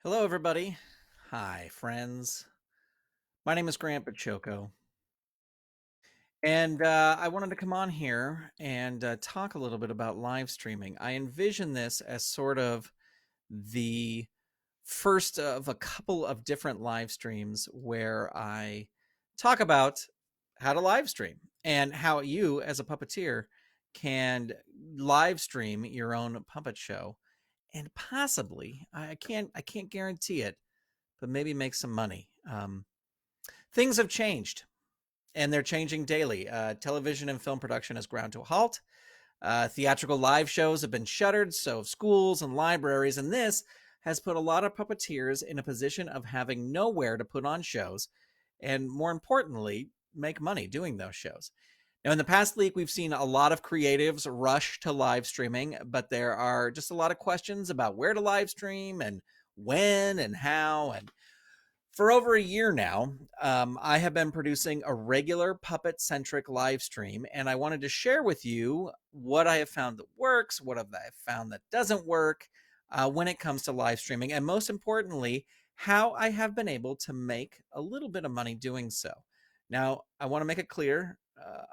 Hello, everybody. Hi, friends. My name is Grant Bachoco, and I wanted to come on here and talk a little bit about live streaming. I envision this as sort of the first of a couple of different live streams where I talk about how to live stream and how you, as a puppeteer, can live stream your own puppet show and possibly I can't guarantee it, but maybe make some money. Things have changed, and they're changing daily. Television and film production has ground to a halt. Theatrical live shows have been shuttered, so have schools and libraries, and this has put a lot of puppeteers in a position of having nowhere to put on shows, and more importantly, make money doing those shows. Now, in the past week, we've seen a lot of creatives rush to live streaming, but there are just a lot of questions about where to live stream and when and how. And for over a year now, I have been producing a regular puppet centric live stream, and I wanted to share with you what I have found that works, what have I found that doesn't work when it comes to live streaming, and most importantly, how I have been able to make a little bit of money doing so. Now, I want to make it clear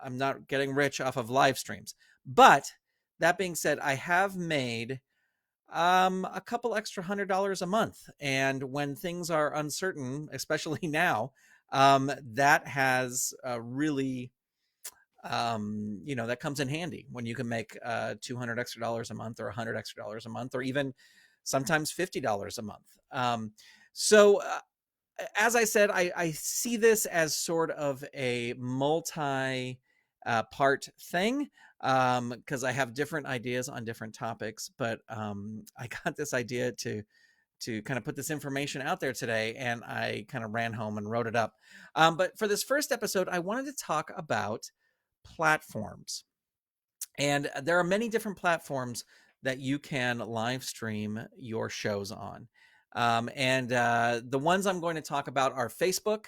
I'm not getting rich off of live streams, but that being said, I have made a couple extra $100 a month. And when things are uncertain, especially now, that has really, that comes in handy when you can make 200 extra dollars a month or 100 extra dollars a month, or even sometimes $50 a month. So as I said, I see this as sort of a multi part thing because I have different ideas on different topics. But I got this idea to kind of put this information out there today, and I kind of ran home and wrote it up. But for this first episode, I wanted to talk about platforms. And there are many different platforms that you can live stream your shows on. And the ones I'm going to talk about are Facebook,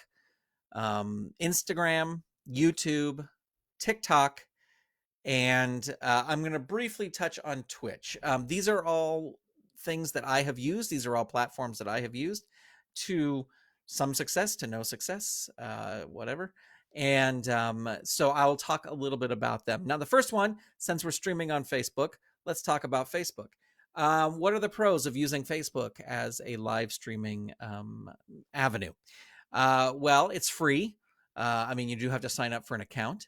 Instagram, YouTube, TikTok, and I'm going to briefly touch on Twitch. These are all things that I have used. These are all platforms that I have used to some success, to no success, whatever. And so I'll talk a little bit about them. Now, the first one, since we're streaming on Facebook, let's talk about Facebook. What are the pros of using Facebook as a live streaming avenue? Well, it's free. I mean, you do have to sign up for an account.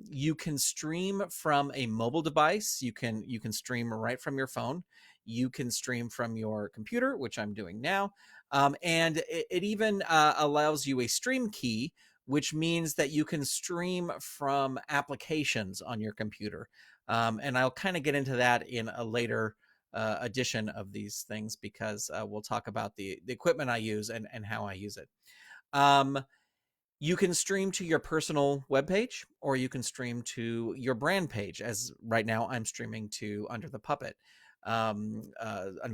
You can stream from a mobile device. You can stream right from your phone. You can stream from your computer, which I'm doing now. And it even allows you a stream key, which means that you can stream from applications on your computer. And I'll kind of get into that in a later edition of these things because we'll talk about the equipment I use and how I use it. Um, you can stream to your personal webpage, or you can stream to your brand page. As right now, I'm streaming to Under the Puppet, Under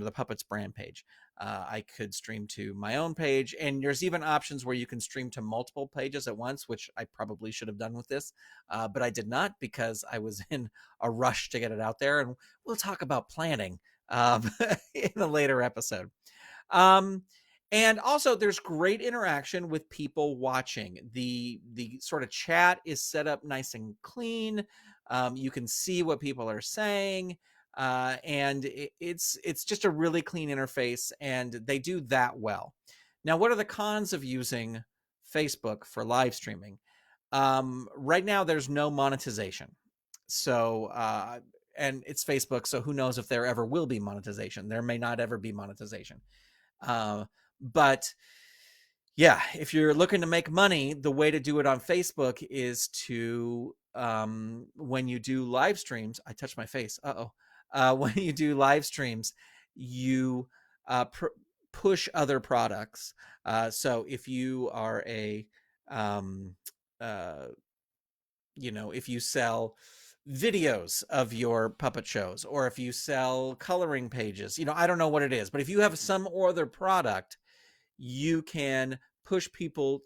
the Puppet's brand page. I could stream to my own page, and there's even options where you can stream to multiple pages at once, which I probably should have done with this, but I did not because I was in a rush to get it out there. And we'll talk about planning in a later episode. Um, and also, there's great interaction with people watching. The sort of chat is set up nice and clean. You can see what people are saying, and it's just a really clean interface, and they do that well. Now, what are the cons of using Facebook for live streaming? Right now, there's no monetization. So, and it's Facebook, so who knows if there ever will be monetization? There may not ever be monetization. Uh, but yeah, if you're looking to make money, the way to do it on Facebook is to when you do live streams. I touched my face. When you do live streams, you push other products. So if you are a um, uh, if you sell videos of your puppet shows, or if you sell coloring pages, I don't know what it is, but if you have some other product, you can push people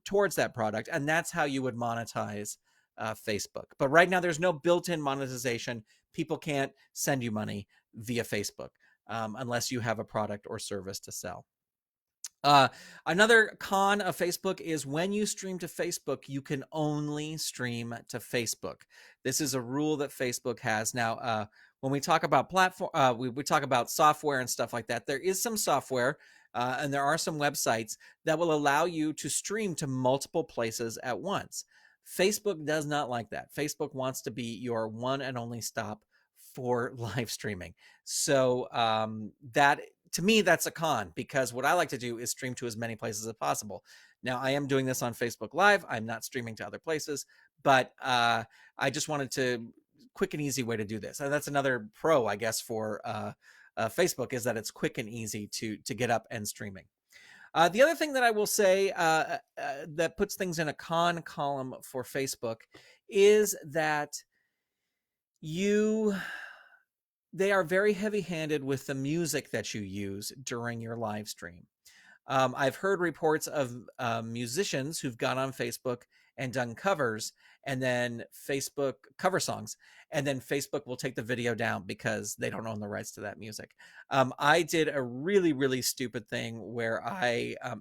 towards that product, and that's how you would monetize Facebook. But right now, there's no built-in monetization. People can't send you money via Facebook. unless you have a product or service to sell. Uh, Another con of Facebook is when you stream to Facebook, you can only stream to Facebook. This is a rule that Facebook has. Now, when we talk about platform, we talk about software and stuff like that. There is some software and there are some websites that will allow you to stream to multiple places at once. Facebook does not like that. Facebook wants to be your one and only stop for live streaming. So that to me, that's a con, because what I like to do is stream to as many places as possible. Now, I am doing this on Facebook Live. I'm not streaming to other places, but I just wanted to quick and easy way to do this. And that's another pro, I guess, for Facebook, is that it's quick and easy to get up and streaming. The other thing that I will say that puts things in a con column for Facebook is that they are very heavy-handed with the music that you use during your live stream. I've heard reports of musicians who've gone on Facebook and done covers, and then Facebook cover songs, and then Facebook will take the video down because they don't own the rights to that music. I did a really, really stupid thing where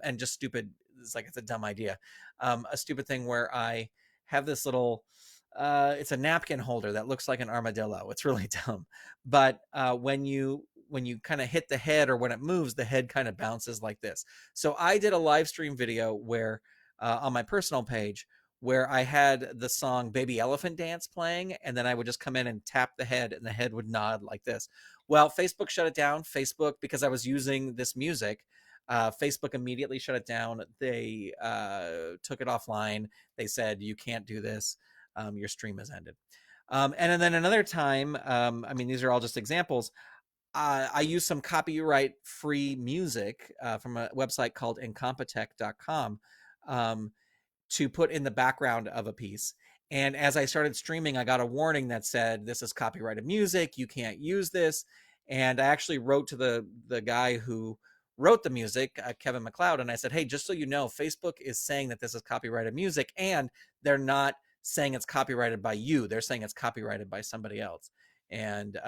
and just stupid, it's like it's a dumb idea, a stupid thing where I have this little, it's a napkin holder that looks like an armadillo. It's really dumb. But when you kind of hit the head, or when it moves, the head kind of bounces like this. So I did a live stream video where on my personal page, where I had the song Baby Elephant Dance playing, and then I would just come in and tap the head, and the head would nod like this. Well, Facebook shut it down. Facebook, because I was using this music, Facebook immediately shut it down. They took it offline. They said, you can't do this. Your stream has ended. And then another time, I mean, these are all just examples. I use some copyright-free music from a website called incompetech.com to put in the background of a piece. And as I started streaming, I got a warning that said, this is copyrighted music. You can't use this. And I actually wrote to the guy who wrote the music, Kevin MacLeod, and I said, hey, just so you know, Facebook is saying that this is copyrighted music, and they're not saying it's copyrighted by you. They're saying it's copyrighted by somebody else. And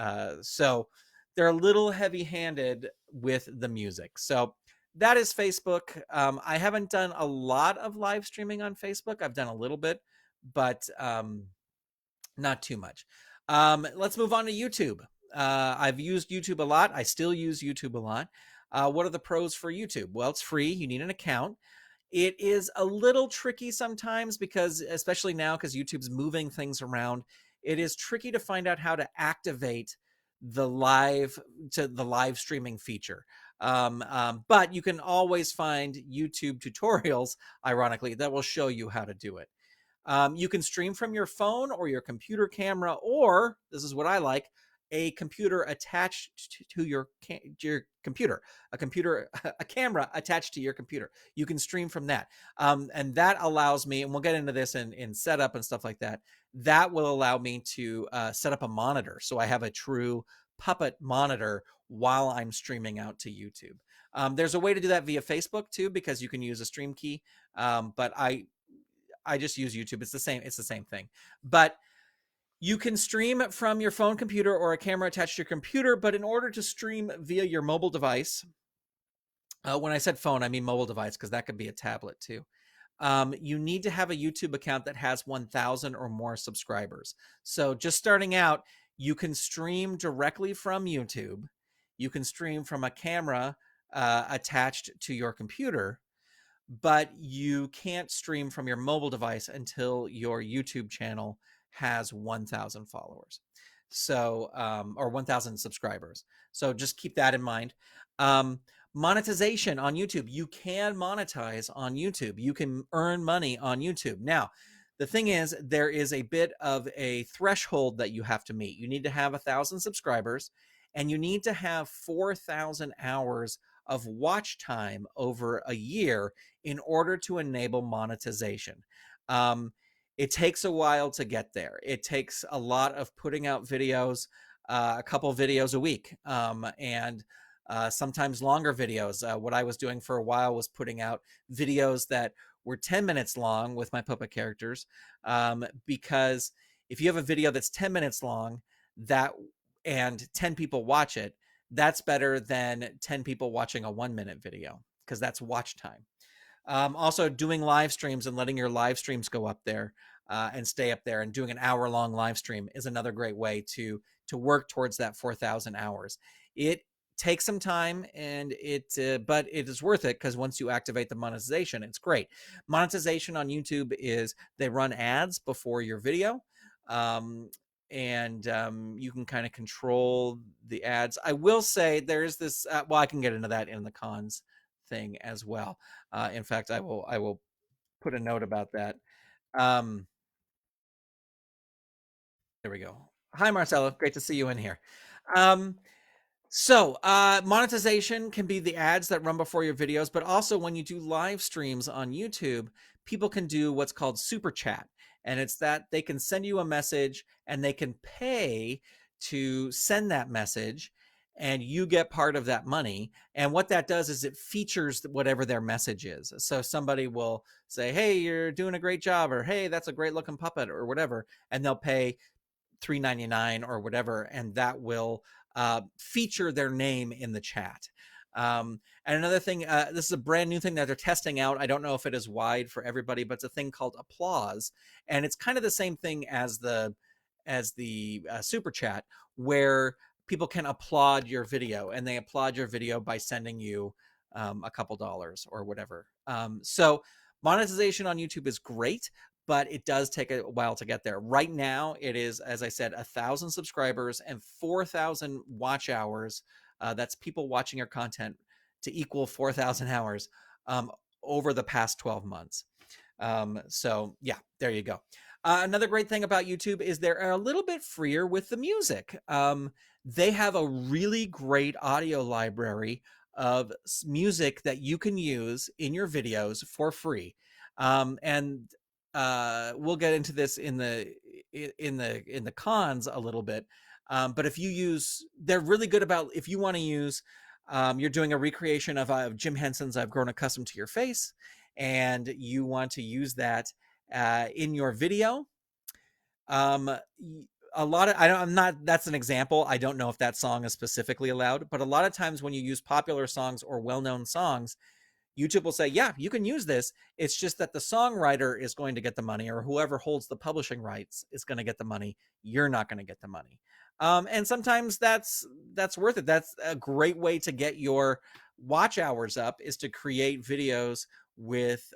so they're a little heavy-handed with the music. So that is Facebook. I haven't done a lot of live streaming on Facebook. I've done a little bit, but not too much. Let's move on to YouTube. I've used YouTube a lot. I still use YouTube a lot. What are the pros for YouTube? Well, it's free. You need an account. It is a little tricky sometimes because, especially now, because YouTube's moving things around, it is tricky to find out how to activate the live streaming feature. But you can always find YouTube tutorials, ironically, that will show you how to do it. You can stream from your phone or your computer camera, or this is what I like, a computer attached to your computer, a camera attached to your computer. You can stream from that. And that allows me, and we'll get into this in setup and stuff like that, that will allow me to set up a monitor. So I have a true Puppet monitor while I'm streaming out to YouTube. There's a way to do that via Facebook too, because you can use a stream key. But I just use YouTube. It's the same thing. But you can stream from your phone, computer, or a camera attached to your computer, but in order to stream via your mobile device, when I said phone, I mean mobile device, because that could be a tablet too. You need to have a YouTube account that has 1,000 or more subscribers. So just starting out, you can stream directly from YouTube. You can stream from a camera attached to your computer, but you can't stream from your mobile device until your YouTube channel has 1,000 followers. So, or 1,000 subscribers. So just keep that in mind. Monetization on YouTube. You can monetize on YouTube. You can earn money on YouTube. Now, the thing is, there is a bit of a threshold that you have to meet. You need to have 1,000 subscribers, and you need to have 4,000 hours of watch time over a year in order to enable monetization. It takes a while to get there. It takes a lot of putting out videos, a couple videos a week, and sometimes longer videos. What I was doing for a while was putting out videos that were 10 minutes long with my puppet characters, because if you have a video that's 10 minutes long and 10 people watch it, That's better than 10 people watching a 1 minute video because that's watch time. Also, doing live streams and letting your live streams go up there and stay up there, and doing an hour-long live stream is another great way to work towards that 4,000 hours. It takes some time, and but it is worth it because once you activate the monetization, it's great. Monetization on YouTube is they run ads before your video. Um, and you can kind of control the ads. I will say there's this. Well, I can get into that in the cons thing as well. In fact, I will put a note about that. Um, there we go. Hi, Marcelo. Great to see you in here. Um, monetization can be the ads that run before your videos, but also when you do live streams on YouTube, people can do what's called super chat. And it's that they can send you a message and they can pay to send that message, and you get part of that money. And what that does is it features whatever their message is. So somebody will say, "Hey, you're doing a great job," or "Hey, that's a great looking puppet," or whatever. And they'll pay $3.99 or whatever, and that will feature their name in the chat. And another thing, this is a brand new thing that they're testing out. I don't know if it is wide for everybody, but it's a thing called applause, and it's kind of the same thing as the super chat, where people can applaud your video, and they applaud your video by sending you a couple dollars or whatever. So monetization on YouTube is great, but it does take a while to get there. Right now, it is, as I said, 1,000 subscribers and 4,000 watch hours. That's people watching your content to equal 4,000 hours um, over the past 12 months. So yeah, there you go. Another great thing about YouTube is they're a little bit freer with the music. They have a really great audio library of music that you can use in your videos for free. And we'll get into this in the cons a little bit. But if you use, they're really good about if you want to use, you're doing a recreation of Jim Henson's "I've Grown Accustomed to Your Face," and you want to use that in your video. Um, a lot of I'm not. That's an example. I don't know if that song is specifically allowed, but a lot of times when you use popular songs or well-known songs, YouTube will say, yeah, you can use this. It's just that the songwriter is going to get the money, or whoever holds the publishing rights is going to get the money. You're not going to get the money. And sometimes that's worth it. That's a great way to get your watch hours up, is to create videos with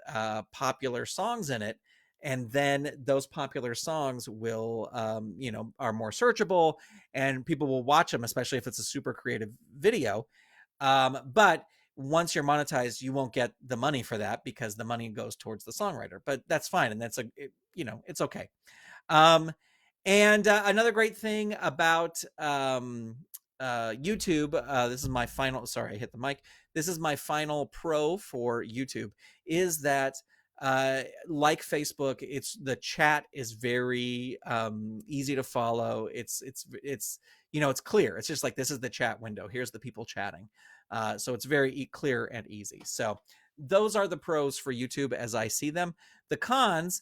popular songs in it. And then those popular songs will, are more searchable, and people will watch them, especially if it's a super creative video. But once you're monetized, you won't get the money for that because the money goes towards the songwriter. But that's fine, and it's okay. Um, and another great thing about YouTube, this is my final. Sorry, I hit the mic. This is my final pro for YouTube. Is that like Facebook, it's the chat is very easy to follow. It's clear. It's just like, this is the chat window. Here's the people chatting. So it's very clear and easy. So those are the pros for YouTube as I see them. The cons,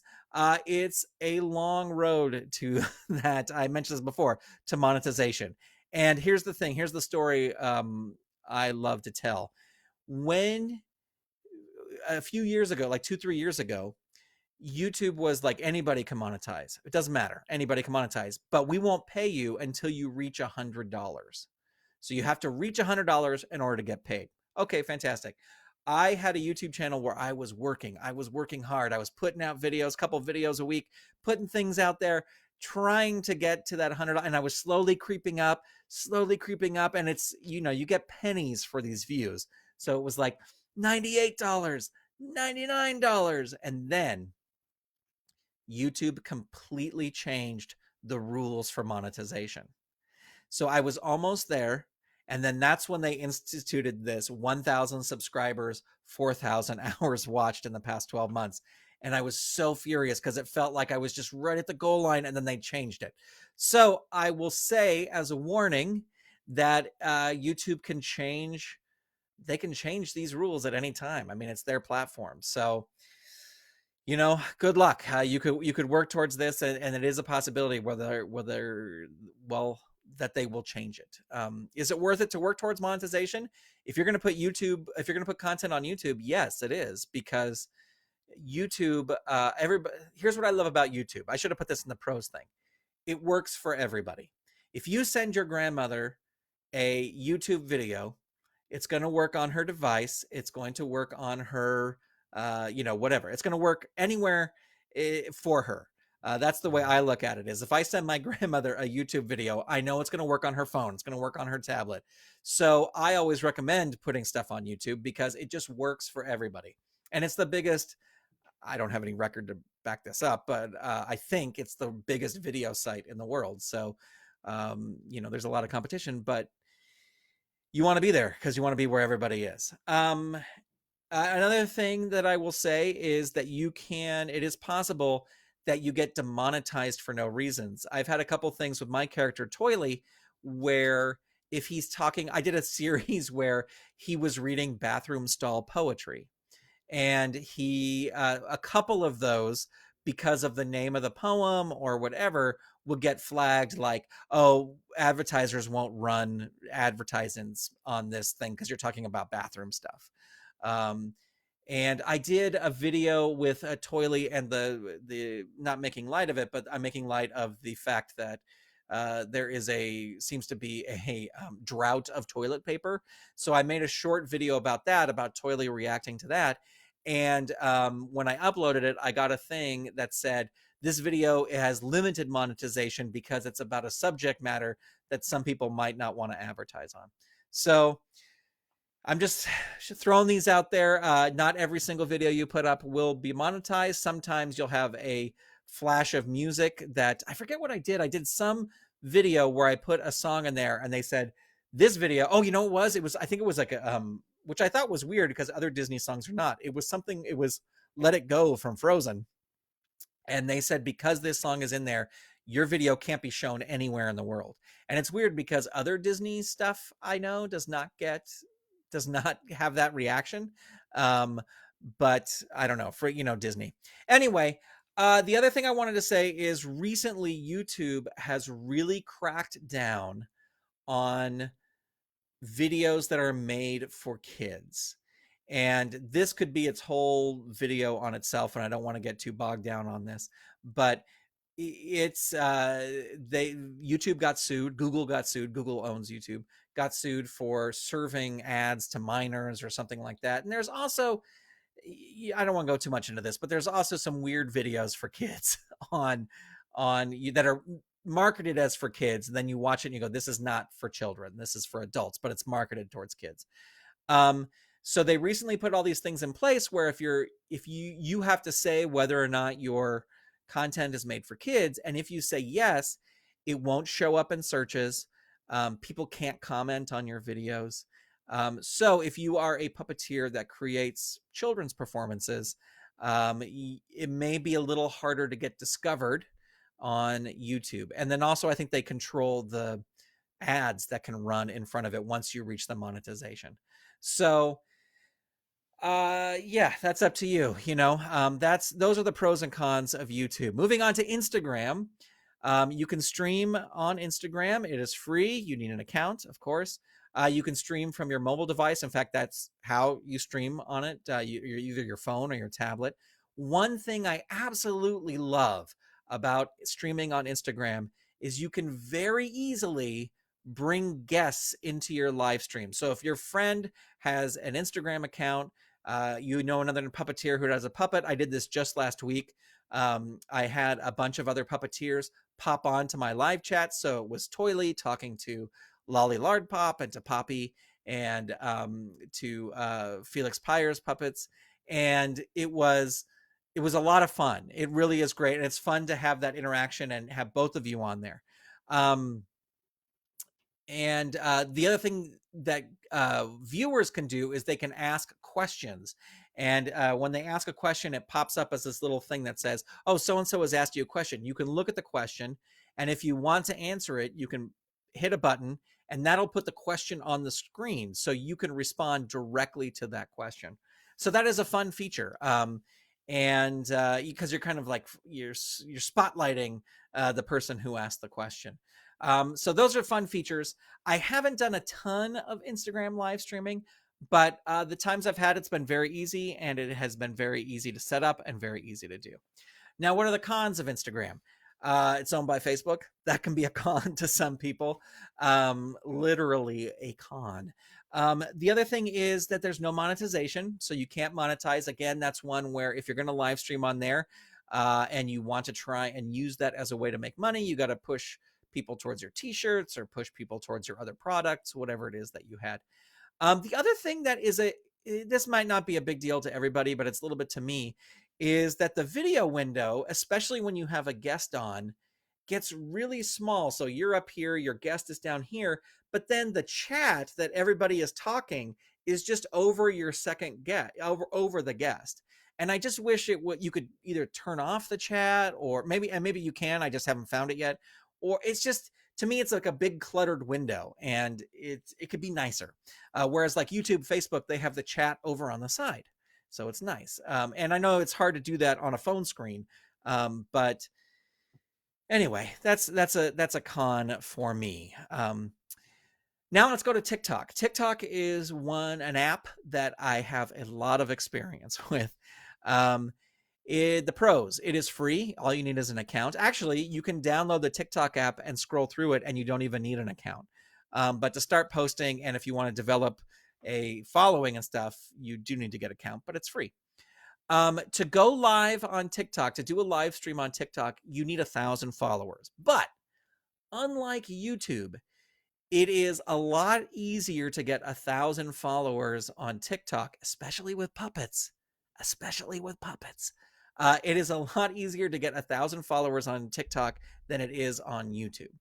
it's a long road to that. I mentioned this before, to monetization. And here's the thing. Here's the story I love to tell. When a few years ago, like 2-3 years ago, YouTube was like, anybody can monetize. It doesn't matter. Anybody can monetize, but we won't pay you until you reach $100. So you have to reach $100 in order to get paid. Okay, fantastic. I had a YouTube channel where I was working. I was working hard. I was putting out videos, couple videos a week, putting things out there, trying to get to that 100. And I was slowly creeping up. And it's, you get pennies for these views. So it was like $98, $99. And then YouTube completely changed the rules for monetization. So I was almost there. And then that's when they instituted this 1,000 subscribers, 4,000 hours watched in the past 12 months. And I was so furious because it felt like I was just right at the goal line, and then they changed it. So I will say, as a warning, that YouTube can change. They can change these rules at any time. I mean, it's their platform. So, good luck. You could work towards this, and it is a possibility whether well, that they will change it. Is it worth it to work towards monetization? If you're going to put if you're going to put content on YouTube, yes, it is, because YouTube, everybody, here's what I love about YouTube. I should have put this in the pros thing. It works for everybody. If you send your grandmother a YouTube video, it's going to work on her device. It's going to work on her, whatever. It's going to work anywhere for her. That's the way I look at it. Is if I send my grandmother a YouTube video, I know it's going to work on her phone. It's going to work on her tablet. So I always recommend putting stuff on YouTube because it just works for everybody. And it's the biggest. I don't have any record to back this up, but I think it's the biggest video site in the world. So, there's a lot of competition, but you want to be there because you want to be where everybody is. Another thing that I will say is that it is possible that you get demonetized for no reasons. I've had a couple things with my character, Toily, where if he's talking, I did a series where he was reading bathroom stall poetry. And a couple of those, because of the name of the poem or whatever, will get flagged like, oh, advertisers won't run advertisements on this thing because you're talking about bathroom stuff. And I did a video with a Toily, and the not making light of it, but I'm making light of the fact that there seems to be a drought of toilet paper. So I made a short video about that, about Toily reacting to that. And when I uploaded it, I got a thing that said, this video has limited monetization because it's about a subject matter that some people might not want to advertise on. So I'm just throwing these out there. Not every single video you put up will be monetized. Sometimes you'll have a flash of music that, I forget what I did. I did some video where I put a song in there and they said, this video, oh, you know what it was? I think it was like which I thought was weird because other Disney songs are not. It was Let It Go from Frozen. And they said, because this song is in there, your video can't be shown anywhere in the world. And it's weird because other Disney stuff I know does not have that reaction. But I don't know, for, Disney. Anyway, the other thing I wanted to say is recently YouTube has really cracked down on videos that are made for kids. And this could be its whole video on itself, and I don't want to get too bogged down on this, but YouTube got sued, Google got sued, Google owns YouTube, got sued for serving ads to minors or something like that. And there's also, I don't want to go too much into this, but there's also some weird videos for kids on that are marketed as for kids, and then you watch it and you go, this is not for children, this is for adults, but it's marketed towards kids. So they recently put all these things in place where if you have to say whether or not your content is made for kids, and if you say yes, it won't show up in searches. People can't comment on your videos. So if you are a puppeteer that creates children's performances, it may be a little harder to get discovered on YouTube. And then also, I think they control the ads that can run in front of it once you reach the monetization. So yeah, that's up to you. Those are the pros and cons of YouTube. Moving on to Instagram. You can stream on Instagram. It is free. You need an account, of course. You can stream from your mobile device. In fact, that's how you stream on it. You're either your phone or your tablet. One thing I absolutely love about streaming on Instagram is you can very easily bring guests into your live stream. So if your friend has an Instagram account, another puppeteer who does a puppet. I did this just last week. I had a bunch of other puppeteers pop on to my live chat. So it was Toily talking to Lolly Lard Pop and to Poppy and to Felix Pyre's puppets. And it was a lot of fun. It really is great. And it's fun to have that interaction and have both of you on there. And the other thing that viewers can do is they can ask questions. And when they ask a question, it pops up as this little thing that says, oh, so-and-so has asked you a question. You can look at the question. And if you want to answer it, you can hit a button and that'll put the question on the screen. So you can respond directly to that question. So that is a fun feature. And because you're kind of like, you're spotlighting the person who asked the question. So those are fun features. I haven't done a ton of Instagram live streaming, but the times I've had, it's been very easy, and it has been very easy to set up and very easy to do. Now, what are the cons of Instagram? It's owned by Facebook. That can be a con to some people, literally a con. The other thing is that there's no monetization, so you can't monetize. Again, that's one where if you're going to live stream on there and you want to try and use that as a way to make money, you got to push people towards your t-shirts or push people towards your other products, whatever it is that you had. The other thing that is this might not be a big deal to everybody, but it's a little bit to me, is that the video window, especially when you have a guest on, gets really small. So you're up here, your guest is down here, but then the chat that everybody is talking is just over your second guest, over the guest. And I just wish you could either turn off the chat, or maybe you can, I just haven't found it yet. Or it's just, to me, it's like a big cluttered window, and it could be nicer. Whereas like YouTube, Facebook, they have the chat over on the side, so it's nice. And I know it's hard to do that on a phone screen, but anyway, that's a con for me. Now let's go to TikTok. TikTok is an app that I have a lot of experience with. The pros: it is free. All you need is an account. Actually, you can download the TikTok app and scroll through it, and you don't even need an account. But to start posting, and if you want to develop a following and stuff, you do need to get an account, but it's free. To go live on TikTok, to do a live stream on TikTok, you need 1,000 followers. But unlike YouTube, it is a lot easier to get 1,000 followers on TikTok, especially with puppets. It is a lot easier to get 1,000 followers on TikTok than it is on YouTube.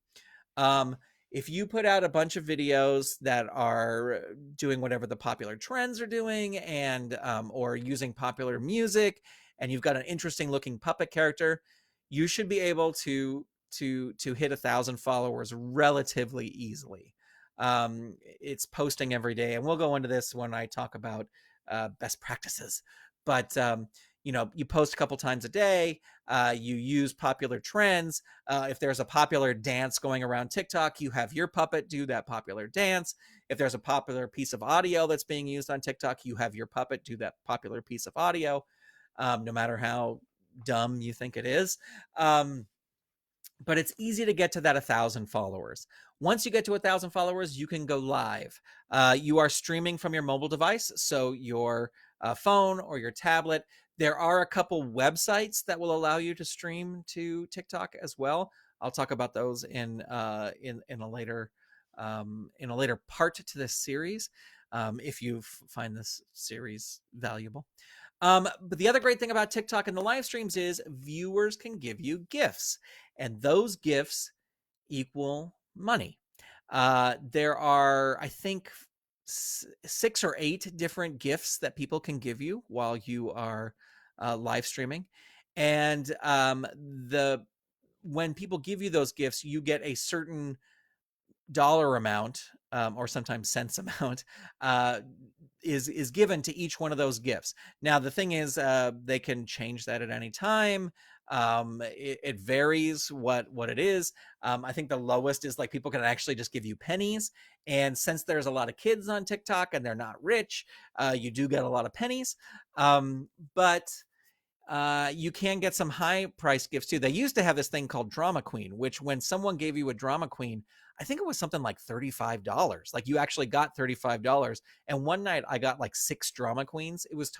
If you put out a bunch of videos that are doing whatever the popular trends are doing, and or using popular music, and you've got an interesting looking puppet character, you should be able to hit 1,000 followers relatively easily. It's posting every day, and we'll go into this when I talk about best practices. But you post a couple times a day. You use popular trends. If there's a popular dance going around TikTok, you have your puppet do that popular dance. If there's a popular piece of audio that's being used on TikTok, you have your puppet do that popular piece of audio, no matter how dumb you think it is. But it's easy to get to that 1,000 followers. Once you get to 1,000 followers, you can go live. You are streaming from your mobile device, so your phone or your tablet. There are a couple websites that will allow you to stream to TikTok as well. I'll talk about those in a later part to this series, if you find this series valuable. But the other great thing about TikTok and the live streams is viewers can give you gifts, and those gifts equal money. There are, I think, 6 or 8 different gifts that people can give you while you are live streaming. And when people give you those gifts, you get a certain dollar amount, or sometimes cents amount, is given to each one of those gifts. Now, the thing is, they can change that at any time. It varies what it is. I think the lowest is like people can actually just give you pennies. And since there's a lot of kids on TikTok and they're not rich, you do get a lot of pennies. But you can get some high price gifts too. They used to have this thing called Drama Queen, which when someone gave you a Drama Queen, I think it was something like $35. Like you actually got $35. And one night I got like 6 Drama Queens. It was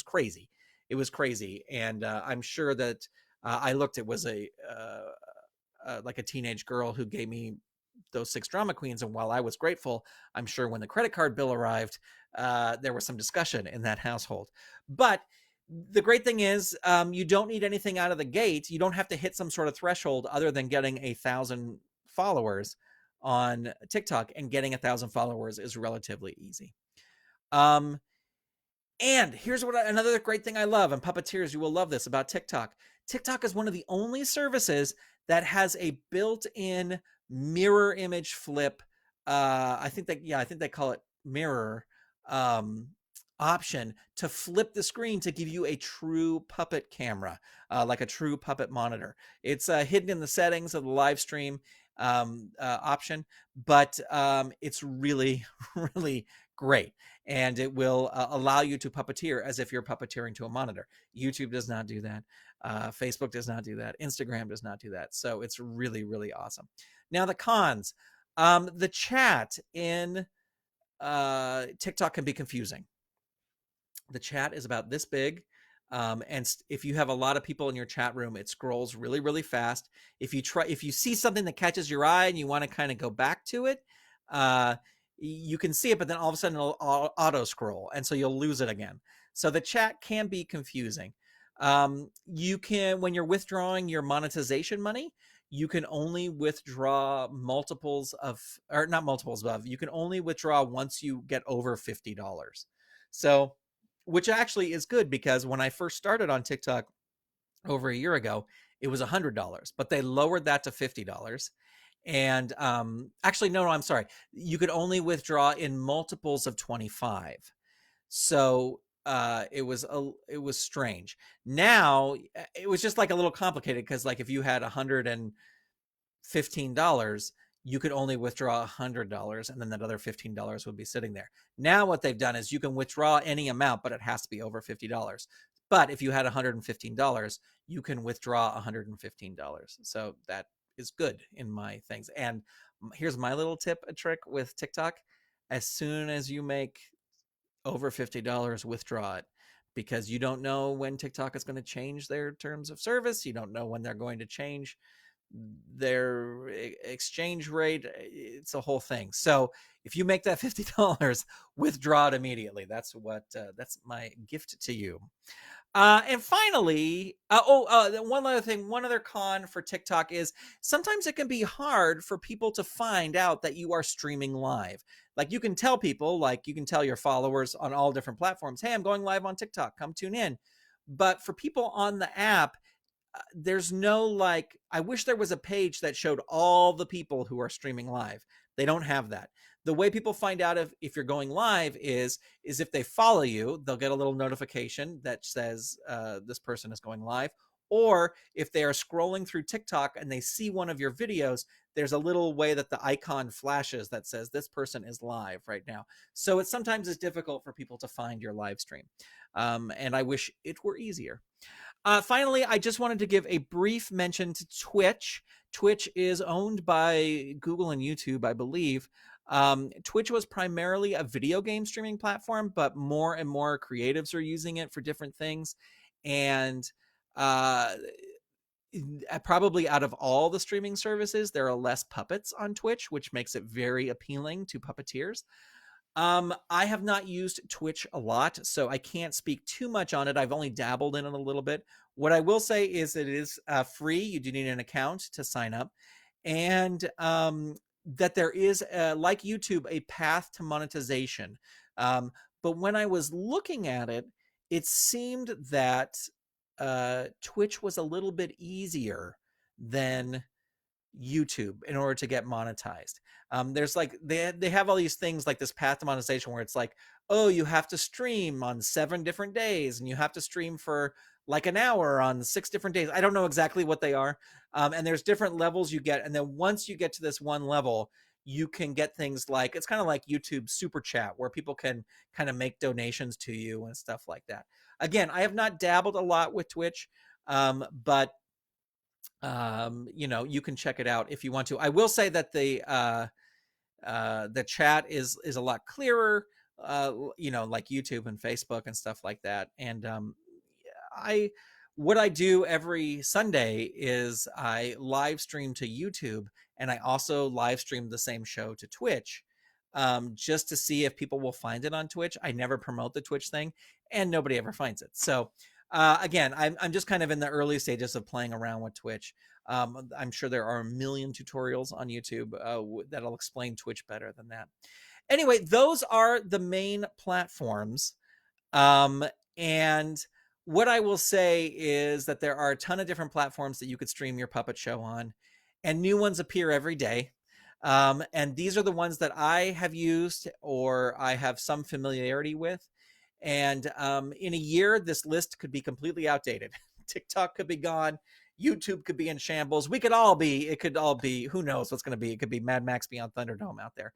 crazy. It was crazy. And I'm sure that I looked, it was like a teenage girl who gave me those 6 Drama Queens. And while I was grateful, I'm sure when the credit card bill arrived, there was some discussion in that household. But the great thing is, you don't need anything out of the gate. You don't have to hit some sort of threshold other than getting 1,000 followers on TikTok, and getting 1,000 followers is relatively easy. And here's another great thing I love, and Puppeteers, you will love this about TikTok. TikTok is one of the only services that has a built-in mirror image flip. I think they call it mirror. Option to flip the screen to give you a true puppet camera, like a true puppet monitor. It's hidden in the settings of the live stream, option, but it's really, really great. And it will allow you to puppeteer as if you're puppeteering to a monitor. YouTube does not do that. Facebook does not do that. Instagram does not do that. So it's really, really awesome. Now, the cons. The chat in TikTok can be confusing. The chat is about this big. And if you have a lot of people in your chat room, it scrolls really, really fast. If you see something that catches your eye and you want to kind of go back to it, you can see it, but then all of a sudden it'll auto scroll, and so you'll lose it again. So the chat can be confusing. You can, when you're withdrawing your monetization money, you can only withdraw multiples of, or not multiples of, you can only withdraw once you get over $50. So, which actually is good, because when I first started on TikTok over a year ago, it was $100, but they lowered that to $50. And actually, no, I'm sorry. You could only withdraw in multiples of 25. So it was strange. Now it was just like a little complicated, because like if you had $115, you could only withdraw $100, and then that other $15 would be sitting there. Now what they've done is you can withdraw any amount, but it has to be over $50. But if you had $115, you can withdraw $115. So that is good in my things. And here's my little tip, a trick with TikTok. As soon as you make over $50, withdraw it, because you don't know when TikTok is going to change their terms of service. You don't know when they're going to change their exchange rate. It's a whole thing. So if you make that $50, withdraw it immediately. That's that's my gift to you. And finally, one other thing, one other con for TikTok is sometimes it can be hard for people to find out that you are streaming live. Like you can tell people, like you can tell your followers on all different platforms, hey, I'm going live on TikTok, come tune in. But for people on the app, there's no, like, I wish there was a page that showed all the people who are streaming live. They don't have that. The way people find out if you're going live is if they follow you, they'll get a little notification that says this person is going live. Or if they are scrolling through TikTok and they see one of your videos, there's a little way that the icon flashes that says this person is live right now. So it sometimes is difficult for people to find your live stream. And I wish it were easier. Finally, I just wanted to give a brief mention to Twitch. Twitch is owned by Google and YouTube, I believe. Twitch was primarily a video game streaming platform, but more and more creatives are using it for different things. And probably out of all the streaming services, there are less puppets on Twitch, which makes it very appealing to puppeteers. I have not used Twitch a lot, so I can't speak too much on it. I've only dabbled in it a little bit. What I will say is it is free. You do need an account to sign up. And that there is, like YouTube, a path to monetization. But when I was looking at it, it seemed that Twitch was a little bit easier than YouTube in order to get monetized. There's like they have all these things like this path to monetization where it's like, oh, you have to stream on 7 different days, and you have to stream for like an hour on 6 different days. I don't know exactly what they are. And there's different levels you get. And then once you get to this one level, you can get things like, it's kind of like YouTube Super Chat, where people can kind of make donations to you and stuff like that. Again, I have not dabbled a lot with Twitch, but you know, you can check it out if you want to. I will say that the chat is a lot clearer, you know, like YouTube and Facebook and stuff like that. And what I do every Sunday is I live stream to YouTube, and I also live stream the same show to Twitch, just to see if people will find it on Twitch. I never promote the Twitch thing, and nobody ever finds it. So again, I'm just kind of in the early stages of playing around with Twitch. I'm sure there are a million tutorials on YouTube that'll explain Twitch better than that. Anyway, those are the main platforms. And what I will say is that there are a ton of different platforms that you could stream your puppet show on, and new ones appear every day. And these are the ones that I have used or I have some familiarity with. And in a year, this list could be completely outdated. TikTok could be gone. YouTube could be in shambles. We could all be, it could all be, who knows what's going to be. It could be Mad Max Beyond Thunderdome out there.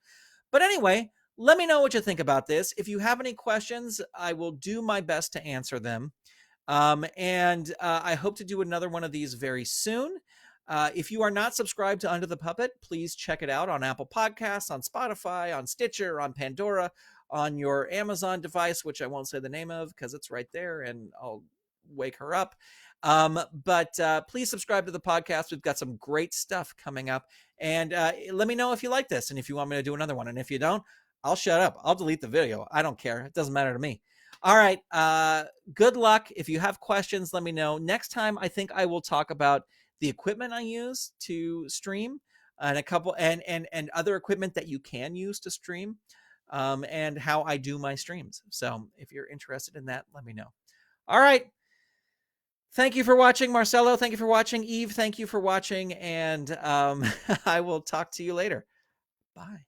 But anyway, let me know what you think about this. If you have any questions, I will do my best to answer them. And I hope to do another one of these very soon. If you are not subscribed to Under the Puppet, please check it out on Apple Podcasts, on Spotify, on Stitcher, on Pandora, on your Amazon device, which I won't say the name of because it's right there and I'll wake her up. But please subscribe to the podcast. We've got some great stuff coming up. And let me know if you like this and if you want me to do another one. And if you don't, I'll shut up. I'll delete the video. I don't care. It doesn't matter to me. All right. Good luck. If you have questions, let me know. Next time, I think I will talk about the equipment I use to stream and a couple and other equipment that you can use to stream and how I do my streams. So if you're interested in that, let me know. All right. Thank you for watching, Marcelo. Thank you for watching, Eve. Thank you for watching. And I will talk to you later. Bye.